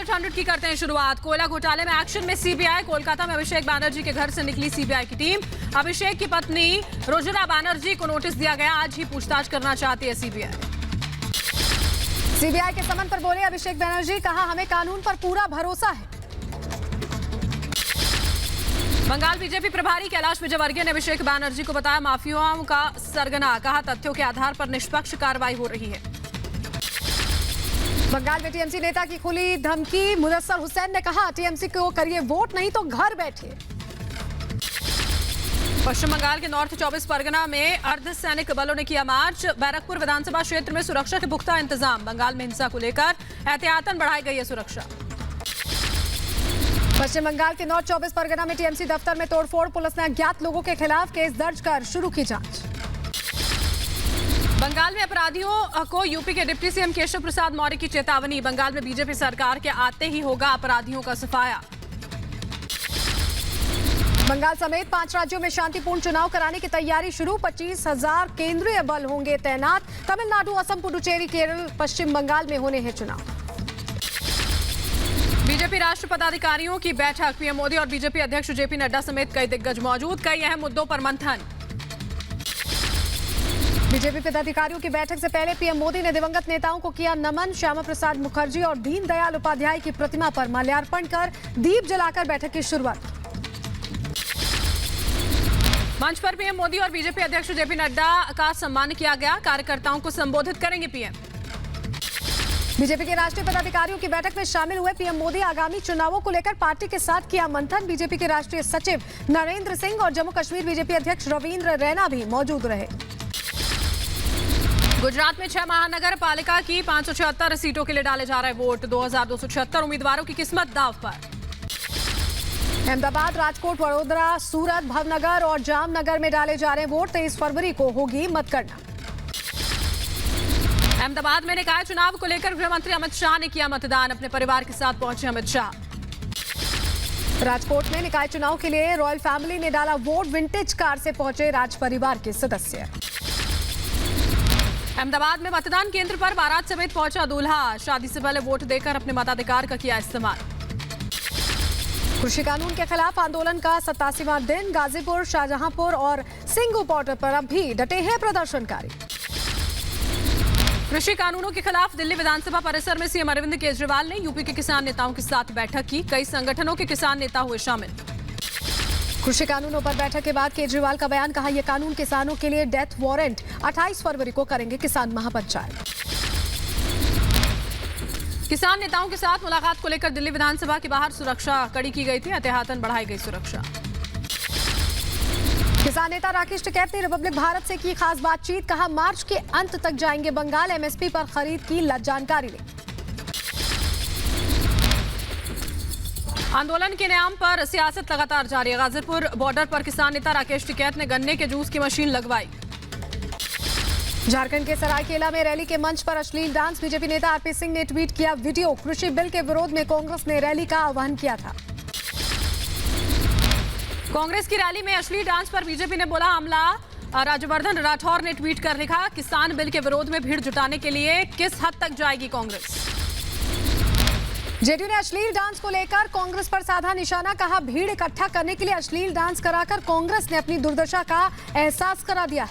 Bullet 100 की करते हैं शुरुआत। कोयला घोटाले में एक्शन में सीबीआई। कोलकाता में अभिषेक बैनर्जी के घर से निकली सीबीआई की टीम। अभिषेक की पत्नी रोजिना बैनर्जी को नोटिस दिया गया। आज ही पूछताछ करना चाहती है सीबीआई। सीबीआई के समन पर बोले अभिषेक बैनर्जी, कहा हमें कानून पर पूरा भरोसा है। बंगाल बीजेपी प्रभारी कैलाश विजयवर्गीय ने अभिषेक बैनर्जी को बताया माफियाओं का सरगना। कहा तथ्यों के आधार पर निष्पक्ष कार्रवाई हो रही है। बंगाल में टीएमसी नेता की खुली धमकी। मुदस्सर हुसैन ने कहा टीएमसी को करिए वोट, नहीं तो घर बैठिए। पश्चिम बंगाल के नॉर्थ 24 परगना में अर्धसैनिक बलों ने किया मार्च। बैरकपुर विधानसभा क्षेत्र में सुरक्षा के पुख्ता इंतजाम। बंगाल में हिंसा को लेकर एहतियातन बढ़ाई गई है सुरक्षा। पश्चिम बंगाल के नॉर्थ 24 परगना में टीएमसी दफ्तर में तोड़फोड़। पुलिस ने अज्ञात लोगों के खिलाफ केस दर्ज कर शुरू की जांच। बंगाल में अपराधियों को यूपी के डिप्टी सीएम केशव प्रसाद मौर्य की चेतावनी। बंगाल में बीजेपी सरकार के आते ही होगा अपराधियों का सफाया। बंगाल समेत 5 राज्यों में शांतिपूर्ण चुनाव कराने की तैयारी शुरू। 25,000 केंद्रीय बल होंगे तैनात। तमिलनाडु, असम, पुडुचेरी, केरल, पश्चिम बंगाल में होने हैं चुनाव। बीजेपी राष्ट्रीय पदाधिकारियों की बैठक। पीएम मोदी और बीजेपी अध्यक्ष जेपी नड्डा समेत कई दिग्गज मौजूद। कई अहम मुद्दों पर मंथन। बीजेपी पदाधिकारियों की बैठक से पहले पीएम मोदी ने दिवंगत नेताओं को किया नमन। श्यामा प्रसाद मुखर्जी और दीनदयाल उपाध्याय की प्रतिमा पर माल्यार्पण कर दीप जलाकर बैठक की शुरुआत। मंच पर पीएम मोदी और बीजेपी अध्यक्ष जेपी नड्डा का सम्मान किया गया। कार्यकर्ताओं को संबोधित करेंगे पीएम। बीजेपी के राष्ट्रीय पदाधिकारियों की बैठक में शामिल हुए पीएम मोदी। आगामी चुनावों को लेकर पार्टी के साथ किया मंथन। बीजेपी के राष्ट्रीय सचिव नरेंद्र सिंह और जम्मू कश्मीर बीजेपी अध्यक्ष रविंद्र रैना भी मौजूद रहे। गुजरात में 6 महानगर पालिका की 576 सीटों के लिए डाले जा रहे वोट। 2276 उम्मीदवारों की किस्मत दांव पर। अहमदाबाद, राजकोट, वडोदरा, सूरत, भावनगर और जामनगर में डाले जा रहे वोट। 23 फरवरी को होगी मतगणना। अहमदाबाद में निकाय चुनाव को लेकर गृह मंत्री अमित शाह ने किया मतदान। अपने परिवार के साथ पहुंचे अमित शाह। राजकोट में निकाय चुनाव के लिए रॉयल फैमिली ने डाला वोट। विंटेज कार से पहुंचे राज परिवार के सदस्य। अहमदाबाद में मतदान केंद्र पर बारात समेत पहुंचा दूल्हा। शादी से पहले वोट देकर अपने मताधिकार का किया इस्तेमाल। कृषि कानून के खिलाफ आंदोलन का 87वां दिन। गाजीपुर, शाहजहांपुर और सिंगू बॉर्डर पर अब भी डटे हैं प्रदर्शनकारी। कृषि कानूनों के खिलाफ दिल्ली विधानसभा परिसर में सीएम अरविंद केजरीवाल ने यूपी के किसान नेताओं के साथ बैठक की। कई संगठनों के किसान नेता हुए शामिल। कृषि कानूनों पर बैठक के बाद केजरीवाल का बयान। कहा यह कानून किसानों के लिए डेथ वारंट। 28 फरवरी को करेंगे किसान महापंचायत। किसान नेताओं के साथ मुलाकात को लेकर दिल्ली विधानसभा के बाहर सुरक्षा कड़ी की गई थी। एहतियातन बढ़ाई गई सुरक्षा। किसान नेता राकेश टिकैत ने रिपब्लिक भारत से की खास बातचीत। कहा मार्च के अंत तक जाएंगे बंगाल। एमएसपी पर खरीद की जानकारी ली। आंदोलन के नाम पर सियासत लगातार जारी है। गाजीपुर बॉर्डर पर किसान नेता राकेश टिकैत ने गन्ने के जूस की मशीन लगवाई। झारखंड के सरायकेला में रैली के मंच पर अश्लील डांस। बीजेपी नेता आरपी सिंह ने ट्वीट किया वीडियो। कृषि बिल के विरोध में कांग्रेस ने रैली का आह्वान किया था। कांग्रेस की रैली में अश्लील डांस पर बीजेपी ने बोला हमला। राज्यवर्धन राठौर ने ट्वीट कर लिखा किसान बिल के विरोध में भीड़ जुटाने के लिए किस हद तक जाएगी कांग्रेस। जेडीयू ने अश्लील डांस को लेकर कांग्रेस पर साधा निशाना। कहा भीड़ इकट्ठा करने के लिए अश्लील डांस कराकर कांग्रेस ने अपनी दुर्दशा का एहसास करा दिया।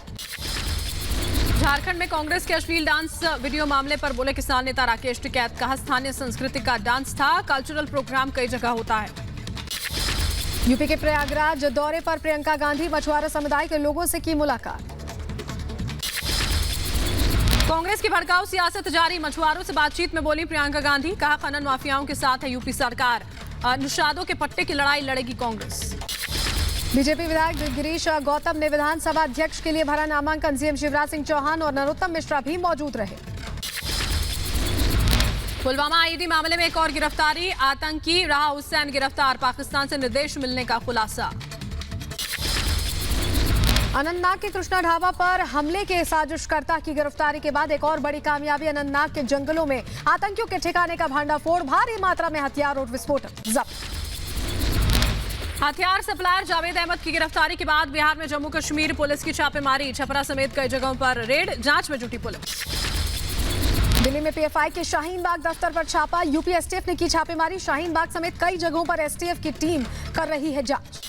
झारखंड में कांग्रेस के अश्लील डांस वीडियो मामले पर बोले किसान नेता राकेश टिकैत। कहा स्थानीय संस्कृति का डांस था। कल्चरल प्रोग्राम कई जगह होता है। यूपी के प्रयागराज दौरे पर प्रियंका गांधी। मछुआरा समुदाय के लोगों से की मुलाकात। कांग्रेस की भड़काऊ सियासत जारी। मछुआरों से बातचीत में बोली प्रियंका गांधी। कहा खनन माफियाओं के साथ है यूपी सरकार। निषादों के पट्टे की लड़ाई लड़ेगी कांग्रेस। बीजेपी विधायक गिरीश गौतम ने विधानसभा अध्यक्ष के लिए भरा नामांकन। सीएम शिवराज सिंह चौहान और नरोत्तम मिश्रा भी मौजूद रहे। पुलवामा आईईडी मामले में एक और गिरफ्तारी। आतंकी राहा हुसैन गिरफ्तार। पाकिस्तान से निर्देश मिलने का खुलासा। अनंतनाग के कृष्णा ढाबा पर हमले के साजिशकर्ता की गिरफ्तारी के बाद एक और बड़ी कामयाबी। अनंतनाग के जंगलों में आतंकियों के ठिकाने का भांडाफोड़। भारी मात्रा में हथियार और विस्फोटक जब्त। हथियार सप्लायर जावेद अहमद की गिरफ्तारी के बाद बिहार में जम्मू कश्मीर पुलिस की छापेमारी। छपरा समेत कई जगहों पर रेड। जांच में जुटी पुलिस। दिल्ली में पीएफआई के शाहीन बाग दफ्तर पर छापा। यूपी एसटीएफ ने की छापेमारी। शाहीन बाग समेत कई जगहों पर एसटीएफ की टीम कर रही है जांच।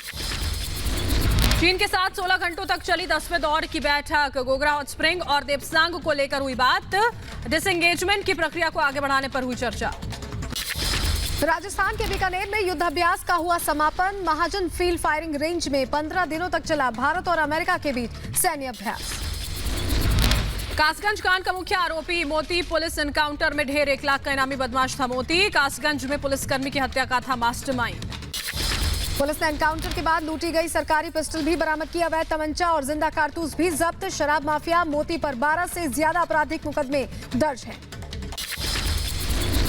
चीन के साथ 16 घंटों तक चली 10वें दौर की बैठक। गोगरा हॉट स्प्रिंग और देपसांग को लेकर हुई बात। डिसएंगेजमेंट की प्रक्रिया को आगे बढ़ाने पर हुई चर्चा। राजस्थान के बीकानेर में युद्धाभ्यास का हुआ समापन। महाजन फील्ड फायरिंग रेंज में 15 दिनों तक चला भारत और अमेरिका के बीच सैन्य अभ्यास। कासगंज कांड का मुख्य आरोपी मोती। पुलिस एनकाउंटर में ढेर 1 लाख का इनामी बदमाश था मोती। कासगंज में पुलिसकर्मी की हत्या का था मास्टरमाइंड। पुलिस ने एनकाउंटर के बाद लूटी गई सरकारी पिस्टल भी बरामद की। अवैध तमंचा और जिंदा कारतूस भी जब्त। शराब माफिया मोती पर 12 से ज्यादा आपराधिक मुकदमे दर्ज हैं।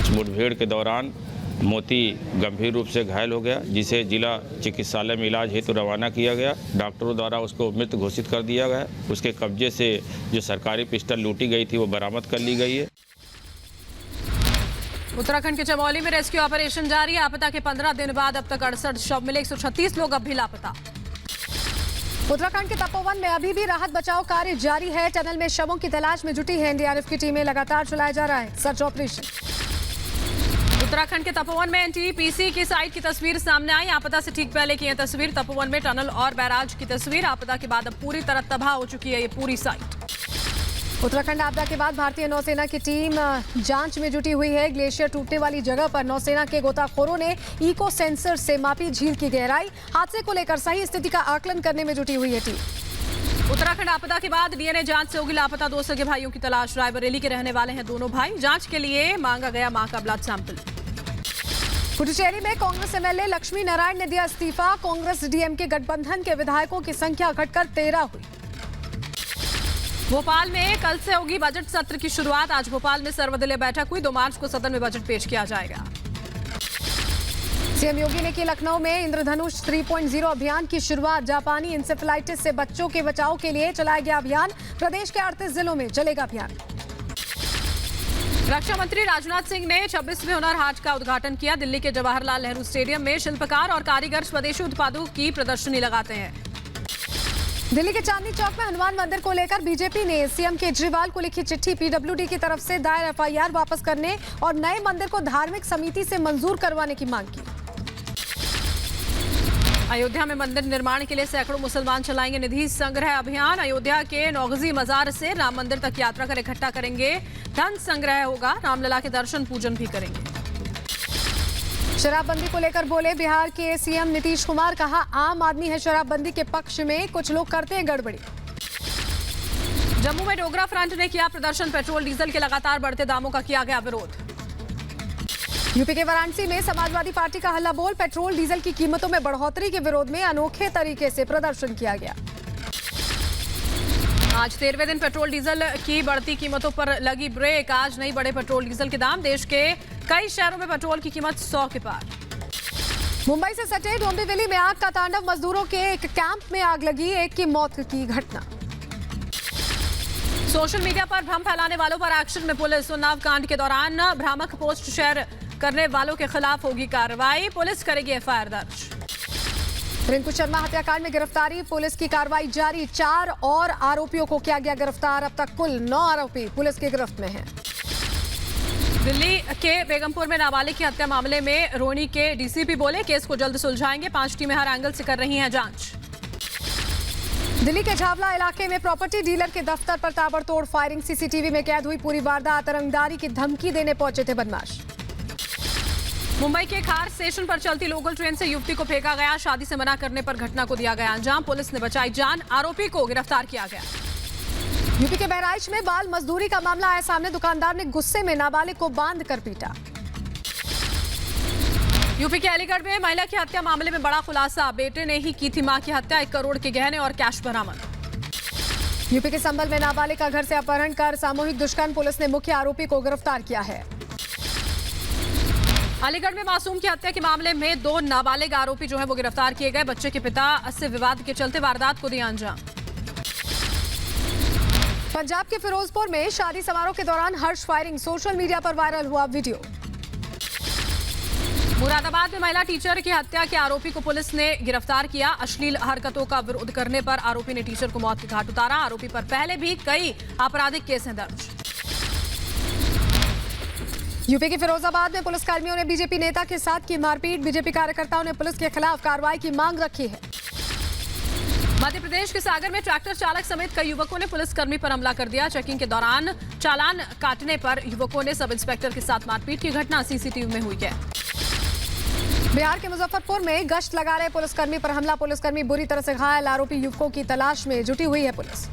मुठभेड़ के दौरान मोती गंभीर रूप से घायल हो गया, जिसे जिला चिकित्सालय में इलाज हेतु रवाना किया गया। डॉक्टरों द्वारा उसको मृत घोषित कर दिया गया। उसके कब्जे से जो सरकारी पिस्टल लूटी गई थी वो बरामद कर ली गई है। उत्तराखंड के चमोली में रेस्क्यू ऑपरेशन जारी। आपदा के 15 दिन बाद अब तक 68 शव मिले। 136 लोग अब भी लापता। उत्तराखंड के तपोवन में अभी भी राहत बचाव कार्य जारी है। टनल में शवों की तलाश में जुटी है एनडीआरएफ की टीमें। लगातार चलाया जा रहा है सर्च ऑपरेशन। उत्तराखंड के तपोवन में एनटीपीसी की साइट की तस्वीर सामने आई। आपदा से ठीक पहले की यह तस्वीर। तपोवन में टनल और बैराज की तस्वीर। आपदा के बाद अब पूरी तरह तबाह हो चुकी है ये पूरी साइट। उत्तराखंड आपदा के बाद भारतीय नौसेना की टीम जांच में जुटी हुई है। ग्लेशियर टूटने वाली जगह पर नौसेना के गोताखोरों ने इको सेंसर से मापी झील की गहराई। हादसे को लेकर सही स्थिति का आकलन करने में जुटी हुई है टीम। उत्तराखंड आपदा के बाद डीएनए जांच से होगी लापता 2 सगे भाइयों की तलाश। रायबरेली के रहने वाले हैं दोनों भाई। जांच के लिए मांगा गया मां का ब्लड सैंपल। पुडुचेरी में कांग्रेस एमएलए लक्ष्मी नारायण ने दिया इस्तीफा। कांग्रेस डीएमके गठबंधन के विधायकों की संख्या घटकर 13 हुई। भोपाल में कल से होगी बजट सत्र की शुरुआत। आज भोपाल में सर्वदलीय बैठक हुई। 2 मार्च को सदन में बजट पेश किया जाएगा। सीएम योगी ने की लखनऊ में इंद्रधनुष 3.0 अभियान की शुरुआत। जापानी इंसेफेलाइटिस से बच्चों के बचाव के लिए चलाया गया अभियान। प्रदेश के 38 जिलों में चलेगा अभियान। रक्षा मंत्री राजनाथ सिंह ने 26वें हुनर हाट का उद्घाटन किया। दिल्ली के जवाहरलाल नेहरू स्टेडियम में शिल्पकार और कारीगर स्वदेशी उत्पादों की प्रदर्शनी लगाते हैं। दिल्ली के चांदनी चौक में हनुमान मंदिर को लेकर बीजेपी ने सीएम केजरीवाल को लिखी चिट्ठी। पीडब्ल्यूडी की तरफ से दायर एफआईआर वापस करने और नए मंदिर को धार्मिक समिति से मंजूर करवाने की मांग की। अयोध्या में मंदिर निर्माण के लिए सैकड़ों मुसलमान चलाएंगे निधि संग्रह अभियान। अयोध्या के नौगजी मजार से राम मंदिर तक यात्रा कर इकट्ठा करेंगे। धन संग्रह होगा। रामलला के दर्शन पूजन भी करेंगे। शराबबंदी को लेकर बोले बिहार के सीएम नीतीश कुमार। कहा आम आदमी है शराबबंदी के पक्ष में, कुछ लोग करते हैं गड़बड़ी। जम्मू में डोगरा फ्रंट ने किया प्रदर्शन। पेट्रोल डीजल के लगातार बढ़ते दामों का किया गया विरोध। यूपी के वाराणसी में समाजवादी पार्टी का हल्ला बोल। पेट्रोल डीजल की कीमतों में बढ़ोतरी के विरोध में अनोखे तरीके से प्रदर्शन किया गया। आज 13वें दिन पेट्रोल डीजल की बढ़ती कीमतों पर लगी ब्रेक। आज नहीं बढ़े पेट्रोल डीजल के दाम। देश के कई शहरों में पेट्रोल की कीमत 100 के पार। मुंबई से सटे डोंबिवली में आग का तांडव। मजदूरों के एक कैंप में आग लगी। एक की मौत की घटना। सोशल मीडिया पर भ्रम फैलाने वालों पर एक्शन में पुलिस। उन्नाव कांड के दौरान भ्रामक पोस्ट शेयर करने वालों के खिलाफ होगी कार्रवाई। पुलिस करेगी एफआईआर दर्ज। रिंकू शर्मा हत्याकांड में गिरफ्तारी। पुलिस की कार्रवाई जारी। 4 और आरोपियों को किया गया गिरफ्तार। अब तक कुल 9 आरोपी पुलिस की गिरफ्त में हैं। दिल्ली के बेगमपुर में नाबालिग की हत्या मामले में रोनी के डीसीपी बोले केस को जल्द सुलझाएंगे। 5 टीमें हर एंगल से कर रही हैं जांच। दिल्ली के झावला इलाके में प्रॉपर्टी डीलर के दफ्तर पर ताबड़तोड़ फायरिंग। सीसीटीवी में कैद हुई पूरी वारदात। रंगदारी की धमकी देने पहुंचे थे बदमाश। मुंबई के खार स्टेशन पर चलती लोकल ट्रेन से युवती को फेंका गया। शादी से मना करने पर घटना को दिया गया अंजाम। पुलिस ने बचाई जान। आरोपी को गिरफ्तार किया गया। यूपी के बहराइच में बाल मजदूरी का मामला आया सामने। दुकानदार ने गुस्से में नाबालिग को बांध कर पीटा। यूपी के अलीगढ़ में महिला की हत्या मामले में बड़ा खुलासा। बेटे ने ही की थी मां की हत्या। 1 करोड़ के गहने और कैश बरामद। यूपी के संभल में नाबालिग का घर से अपहरण कर सामूहिक दुष्कर्म। पुलिस ने मुख्य आरोपी को गिरफ्तार किया है। अलीगढ़ में मासूम की हत्या के मामले में 2 नाबालिग आरोपी जो है वो गिरफ्तार किए गए। बच्चे के पिता से विवाद के चलते वारदात को दिया अंजाम। पंजाब के फिरोजपुर में शादी समारोह के दौरान हर्ष फायरिंग। सोशल मीडिया पर वायरल हुआ वीडियो। मुरादाबाद में महिला टीचर की हत्या के आरोपी को पुलिस ने गिरफ्तार किया। अश्लील हरकतों का विरोध करने पर आरोपी ने टीचर को मौत के घाट उतारा। आरोपी पर पहले भी कई आपराधिक केस हैं दर्ज। यूपी के फिरोजाबाद में पुलिसकर्मियों ने बीजेपी नेता के साथ की मारपीट। बीजेपी कार्यकर्ताओं ने पुलिस के खिलाफ कार्रवाई की मांग रखी है। मध्य प्रदेश के सागर में ट्रैक्टर चालक समेत कई युवकों ने पुलिसकर्मी पर हमला कर दिया। चेकिंग के दौरान चालान काटने पर युवकों ने सब इंस्पेक्टर के साथ मारपीट की घटना सीसीटीवी में हुई है। बिहार के मुजफ्फरपुर में गश्त लगा रहे पुलिसकर्मी पर हमला। पुलिसकर्मी बुरी तरह से घायल। आरोपी युवकों की तलाश में जुटी हुई है पुलिस।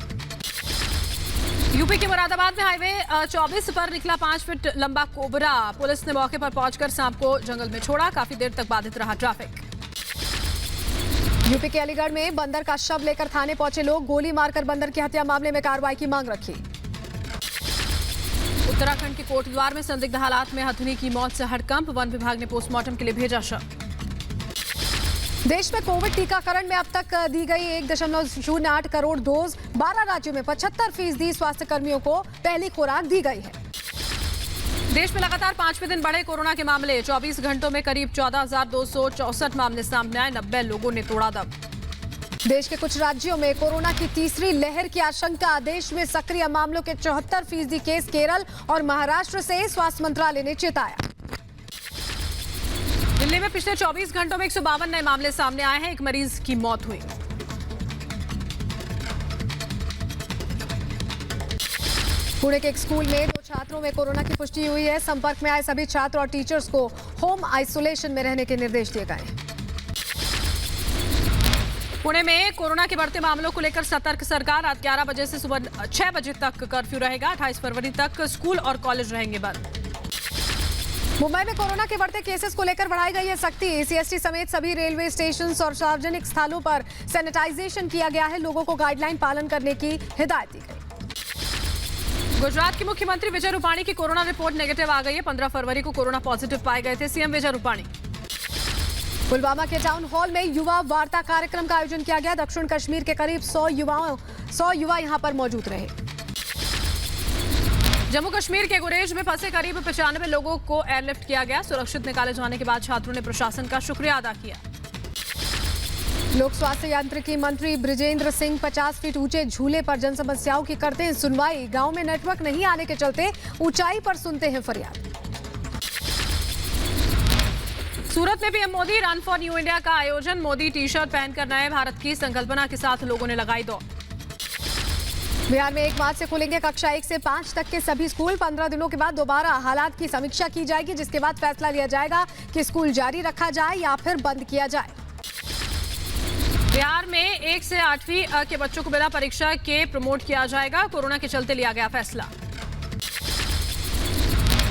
यूपी के मुरादाबाद में हाईवे 24 पर निकला 5 फीट लंबा कोबरा। पुलिस ने मौके पर पहुंचकर सांप को जंगल में छोड़ा। काफी देर तक बाधित रहा ट्रैफिक। यूपी के अलीगढ़ में बंदर का शव लेकर थाने पहुंचे लोग। गोली मारकर बंदर की हत्या मामले में कार्रवाई की मांग रखी। उत्तराखंड के कोटद्वार में संदिग्ध हालात में हथिनी की मौत से हड़कंप। वन विभाग ने पोस्टमार्टम के लिए भेजा शव। देश में कोविड टीकाकरण में अब तक दी गई 1.08 करोड़ डोज। 12 राज्यों में 75% स्वास्थ्य कर्मियों को पहली खुराक दी गई है। देश में लगातार 5वें दिन बढ़े कोरोना के मामले। 24 घंटों में करीब 14,264 मामले सामने आए। 90 लोगों ने तोड़ा दम। देश के कुछ राज्यों में कोरोना की तीसरी लहर की आशंका। देश में सक्रिय मामलों के 74% केस केरल और महाराष्ट्र से, स्वास्थ्य मंत्रालय ने चेताया। दिल्ली में पिछले 24 घंटों में 152 नए मामले सामने आए हैं। एक मरीज की मौत हुई। पुणे के एक स्कूल में 2 छात्रों में कोरोना की पुष्टि हुई है। संपर्क में आए सभी छात्र और टीचर्स को होम आइसोलेशन में रहने के निर्देश दिए गए हैं। पुणे में कोरोना के बढ़ते मामलों को लेकर सतर्क सरकार। रात 11 बजे से सुबह 6 बजे तक कर्फ्यू रहेगा। 28 फरवरी तक स्कूल और कॉलेज रहेंगे बंद। मुंबई में कोरोना के बढ़ते केसेस को लेकर बढ़ाई गई है सख्ती। सीएसटी समेत सभी रेलवे स्टेशन और सार्वजनिक स्थलों पर सैनिटाइजेशन किया गया है। लोगों को गाइडलाइन पालन करने की हिदायत दी गई। गुजरात के मुख्यमंत्री विजय रूपाणी की कोरोना रिपोर्ट नेगेटिव आ गई है। 15 फरवरी को कोरोना पॉजिटिव पाए गए थे सीएम विजय रूपाणी। पुलवामा के टाउन हॉल में युवा वार्ता कार्यक्रम का आयोजन किया गया। दक्षिण कश्मीर के करीब 100 युवा यहां पर मौजूद रहे। जम्मू कश्मीर के गुरेज में फंसे करीब 95 लोगों को एयरलिफ्ट किया गया। सुरक्षित निकाले जाने के बाद छात्रों ने प्रशासन का शुक्रिया अदा किया। लोक स्वास्थ्य यांत्रिकी मंत्री बृजेंद्र सिंह 50 फीट ऊंचे झूले पर जन समस्याओं की करते हैं सुनवाई। गांव में नेटवर्क नहीं आने के चलते ऊंचाई पर सुनते हैं फरियाद। सूरत में PM Modi run for new India का आयोजन। मोदी टी शर्ट पहनकर नए भारत की संकल्पना के साथ लोगों ने लगाई दौड़। बिहार में 1 मार्च से खुलेंगे कक्षा 1 से 5 तक के सभी स्कूल। 15 दिनों के बाद दोबारा हालात की समीक्षा की जाएगी, जिसके बाद फैसला लिया जाएगा कि स्कूल जारी रखा जाए या फिर बंद किया जाए। बिहार में 1 से 8वीं के बच्चों को बिना परीक्षा के प्रमोट किया जाएगा। कोरोना के चलते लिया गया फैसला।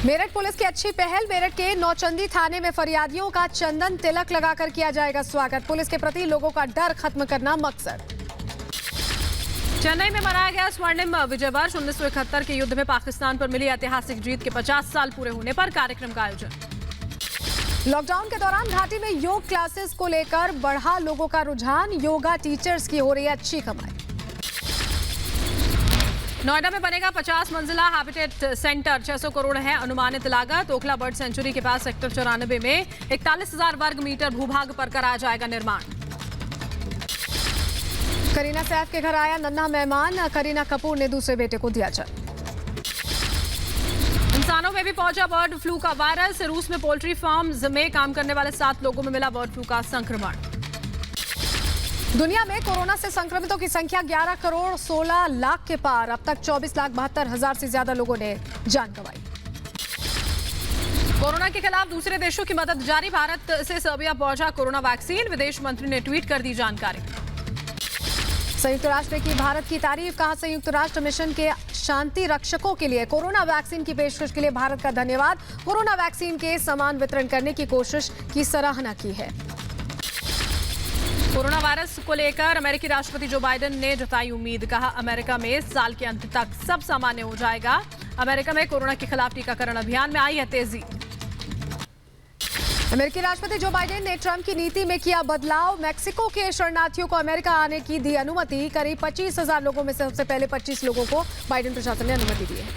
मेरठ पुलिस की अच्छी पहल। मेरठ के नौचंदी थाने में फरियादियों का चंदन तिलक लगाकर किया जाएगा स्वागत। पुलिस के प्रति लोगों का डर खत्म करना मकसद। चेन्नई में मनाया गया स्वर्णिम विजय वर्ष। 1971 के युद्ध में पाकिस्तान पर मिली ऐतिहासिक जीत के 50 साल पूरे होने पर कार्यक्रम का आयोजन। लॉकडाउन के दौरान घाटी में योग क्लासेस को लेकर बढ़ा लोगों का रुझान। योगा टीचर्स की हो रही है अच्छी कमाई। नोएडा में बनेगा 50 मंजिला हैबिटेट सेंटर। 600 करोड़ है अनुमानित लागत। ओखला बर्ड सेंचुरी के पास सेक्टर 94 में 41,000 वर्ग मीटर भूभाग पर कराया जाएगा निर्माण। करीना सैफ के घर आया नन्हा मेहमान। करीना कपूर ने दूसरे बेटे को दिया जन्म। इंसानों में भी पहुंचा बर्ड फ्लू का वायरस। रूस में पोल्ट्री फार्म्स में काम करने वाले 7 लोगों में मिला बर्ड फ्लू का संक्रमण। दुनिया में कोरोना से संक्रमितों की संख्या 11 करोड़ 16 लाख के पार। अब तक 24,72,000 से ज्यादा लोगों ने जान गंवाई। कोरोना के खिलाफ दूसरे देशों की मदद जारी। भारत से सर्बिया पहुंचा कोरोना वैक्सीन। विदेश मंत्री ने ट्वीट कर दी जानकारी। संयुक्त राष्ट्र की भारत की तारीफ। कहा संयुक्त राष्ट्र मिशन के शांति रक्षकों के लिए कोरोना वैक्सीन की पेशकश के लिए भारत का धन्यवाद। कोरोना वैक्सीन के समान वितरण करने की कोशिश की सराहना की है। कोरोना वायरस को लेकर अमेरिकी राष्ट्रपति जो बाइडेन ने जताई उम्मीद। कहा अमेरिका में साल के अंत तक सब सामान्य हो जाएगा। अमेरिका में कोरोना के खिलाफ टीकाकरण अभियान में आई है तेजी। अमेरिकी राष्ट्रपति जो बाइडेन ने ट्रंप की नीति में किया बदलाव। मैक्सिको के शरणार्थियों को अमेरिका आने की दी अनुमति। करीब 25,000 लोगों में से सबसे पहले 25 लोगों को बाइडेन प्रशासन ने अनुमति दी है।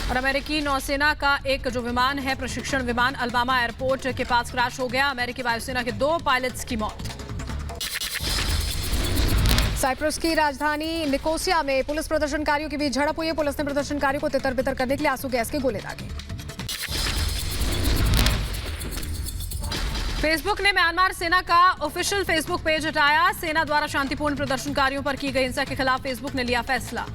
और अमेरिकी नौसेना का एक जो विमान है प्रशिक्षण विमान अल्बामा एयरपोर्ट के पास क्रैश हो गया। अमेरिकी वायुसेना के 2 पायलट्स की मौत। साइप्रस की राजधानी निकोसिया में पुलिस प्रदर्शनकारियों के बीच झड़प हुई है। पुलिस ने प्रदर्शनकारियों को तितर बितर करने के लिए आंसू गैस के गोले दागे। फेसबुक ने म्यांमार सेना का ऑफिशियल फेसबुक पेज हटाया। सेना द्वारा शांतिपूर्ण प्रदर्शनकारियों पर की गई हिंसा के खिलाफ फेसबुक ने लिया फैसला।